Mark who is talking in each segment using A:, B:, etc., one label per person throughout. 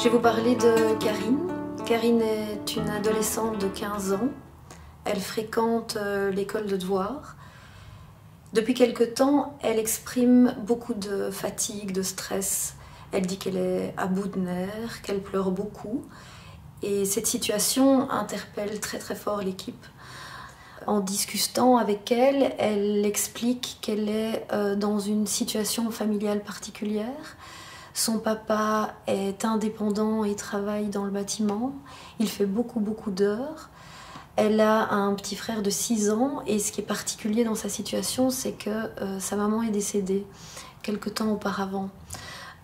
A: Je vais vous parler de Karine. Karine est une adolescente de 15 ans. Elle fréquente l'école de devoirs. Depuis quelque temps, elle exprime beaucoup de fatigue, de stress. Elle dit qu'elle est à bout de nerfs, qu'elle pleure beaucoup. Et cette situation interpelle très très fort l'équipe. En discutant avec elle, elle explique qu'elle est dans une situation familiale particulière. Son papa est indépendant et travaille dans le bâtiment. Il fait beaucoup d'heures. Elle a un petit frère de 6 ans et ce qui est particulier dans sa situation, c'est que sa maman est décédée quelque temps auparavant.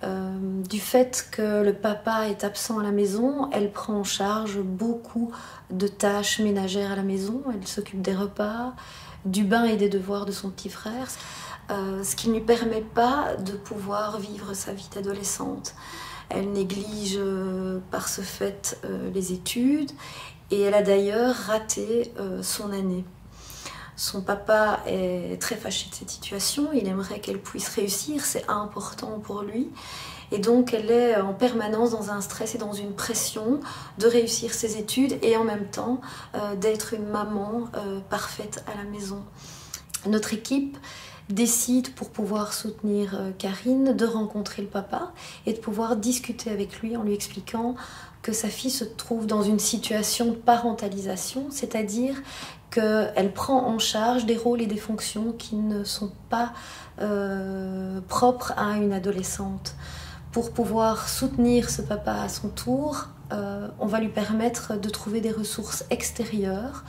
A: Du fait que le papa est absent à la maison, elle prend en charge beaucoup de tâches ménagères à la maison. Elle s'occupe des repas, du bain et des devoirs de son petit frère. Ce qui ne lui permet pas de pouvoir vivre sa vie d'adolescente. Elle néglige par ce fait les études et elle a d'ailleurs raté son année. Son papa est très fâché de cette situation, il aimerait qu'elle puisse réussir, c'est important pour lui. Et donc elle est en permanence dans un stress et dans une pression de réussir ses études et en même temps d'être une maman parfaite à la maison. Notre équipe décide, pour pouvoir soutenir Karine, de rencontrer le papa et de pouvoir discuter avec lui en lui expliquant que sa fille se trouve dans une situation de parentalisation, c'est-à-dire qu'elle prend en charge des rôles et des fonctions qui ne sont pas propres à une adolescente. Pour pouvoir soutenir ce papa à son tour, on va lui permettre de trouver des ressources extérieures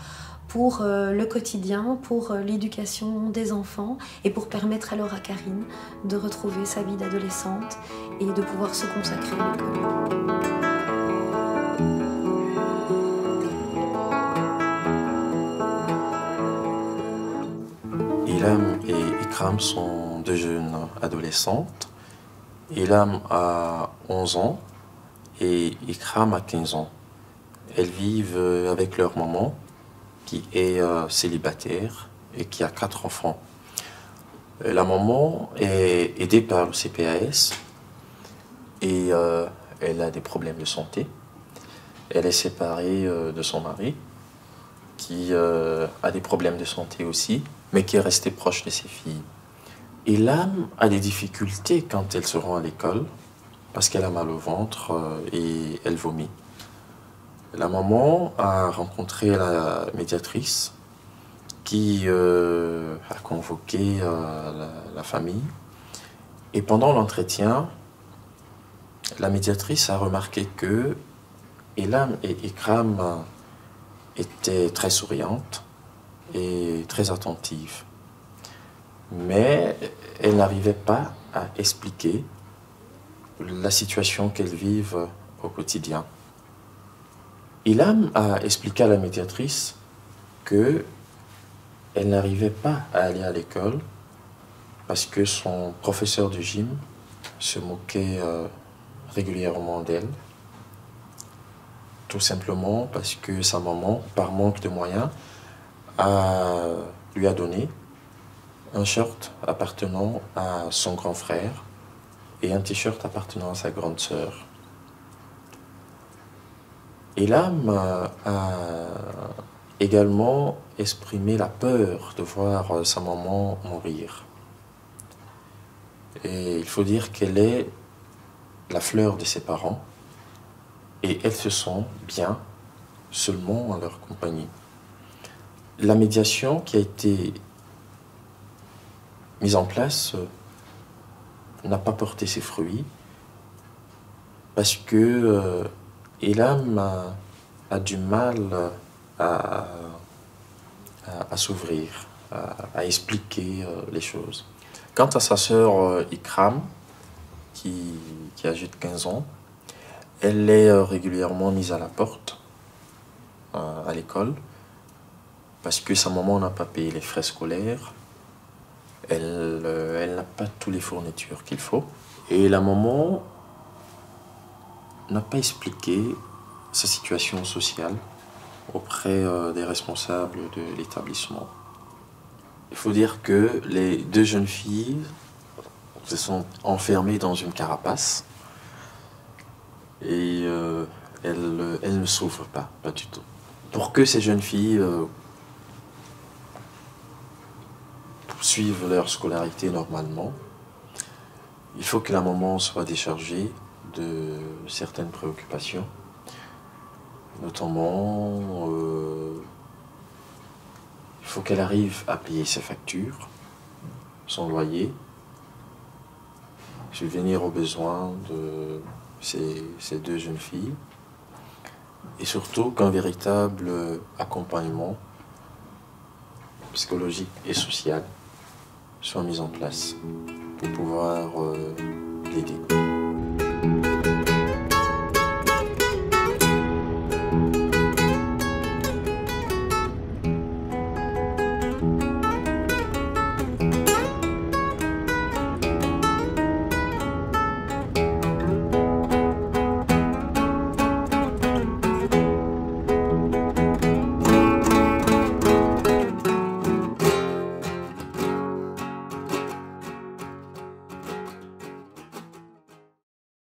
A: pour le quotidien, pour l'éducation des enfants et pour permettre alors à Karine de retrouver sa vie d'adolescente et de pouvoir se consacrer à l'école.
B: Ilham et Ikram sont deux jeunes adolescentes. Ilham a 11 ans et Ikram a 15 ans. Elles vivent avec leur maman qui est célibataire et qui a 4 enfants. La maman est aidée par le CPAS et elle a des problèmes de santé. Elle est séparée de son mari qui a des problèmes de santé aussi, mais qui est resté proche de ses filles. Ilham a des difficultés quand elle se rend à l'école parce qu'elle a mal au ventre et elle vomit. La maman a rencontré la médiatrice qui a convoqué la famille. Et pendant l'entretien, la médiatrice a remarqué que Ilham et Ikram étaient très souriantes et très attentives. Mais elle n'arrivait pas à expliquer la situation qu'elles vivent au quotidien. Ilham a expliqué à la médiatrice qu'elle n'arrivait pas à aller à l'école parce que son professeur de gym se moquait régulièrement d'elle. Tout simplement parce que sa maman, par manque de moyens, lui a donné un short appartenant à son grand frère et un t-shirt appartenant à sa grande sœur. Ilham a également exprimé la peur de voir sa maman mourir. Et il faut dire qu'elle est la fleur de ses parents et elles se sentent bien seulement en leur compagnie. La médiation qui a été mise en place n'a pas porté ses fruits parce que Ilham a du mal à s'ouvrir, à expliquer les choses. Quant à sa sœur Ikram, qui a âgé de 15 ans, elle est régulièrement mise à la porte à l'école parce que sa maman n'a pas payé les frais scolaires. Elle n'a pas toutes les fournitures qu'il faut. Et la maman n'a pas expliqué sa situation sociale auprès des responsables de l'établissement. Il faut dire que les deux jeunes filles se sont enfermées dans une carapace et elle ne souffre pas du tout. Pour que ces jeunes filles suivent leur scolarité normalement, il faut que la maman soit déchargée de certaines préoccupations, notamment il faut qu'elle arrive à payer ses factures, son loyer, subvenir aux besoins de ces deux jeunes filles, et surtout qu'un véritable accompagnement psychologique et social soit mis en place pour pouvoir l'aider.